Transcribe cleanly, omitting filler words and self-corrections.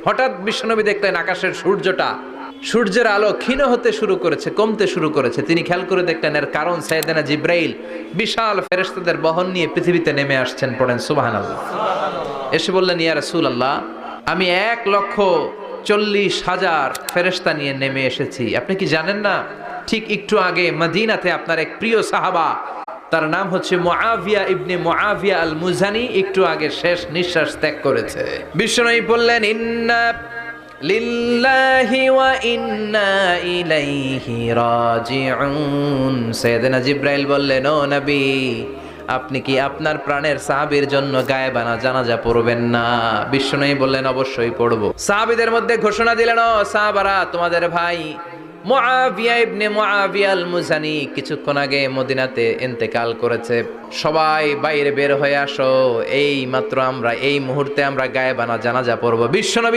হঠাৎ বিশ্বনবী দেখলেন আকাশের সূর্যের আলো ক্ষীণ হতে শুরু করেছে, কমতে শুরু করেছে। তিনি খেয়াল করে দেখলেন এর কারণ সাইয়েদনা জিব্রাইল বিশাল ফেরেশতাদের বহন নিয়ে পৃথিবীতে নেমে আসছেন। পড়েন সুবহানাল্লাহ। এসে বললেন, ইয়া রাসূলুল্লাহ, আমি 1,40,000 ফেরেশতা নিয়ে নেমে এসেছি। আপনি কি জানেন না, ঠিক একটু আগে মদিনাতে আপনার এক প্রিয় সাহাবা, তার নাম হচ্ছে মুআবিয়া ইবনে মুআবিয়া আল মুজানি, একটু আগে শেষ নিঃশ্বাস ত্যাগ করেছে। বিশ্বনবী বললেন, ইন্না লিল্লাহি ওয়া ইন্না ইলাইহি রাজিউন। সাইয়েদনা জিব্রাইল বললেন, ও নবী, আপনি কি আপনার প্রাণের সাহাবীর জন্য গায়েবানা জানাজা পড়বেন না? বিশ্বনবী বললেন, অবশ্যই পড়ব। সাহাবীদের মধ্যে ঘোষণা দিলেন, ও সাহাবারা, তোমাদের ভাই মুআবিয়া ইবনে মুআবিয়া আল মুজানি কিছুক্ষণ আগে মদিনাতে ইন্তেকাল করেছে। সবাই বাইরে বের হয়ে আসো, এই মাত্র আমরা এই মুহূর্তে আমরা গায়েবানা জানাজা পড়ব। বিশ্বনবী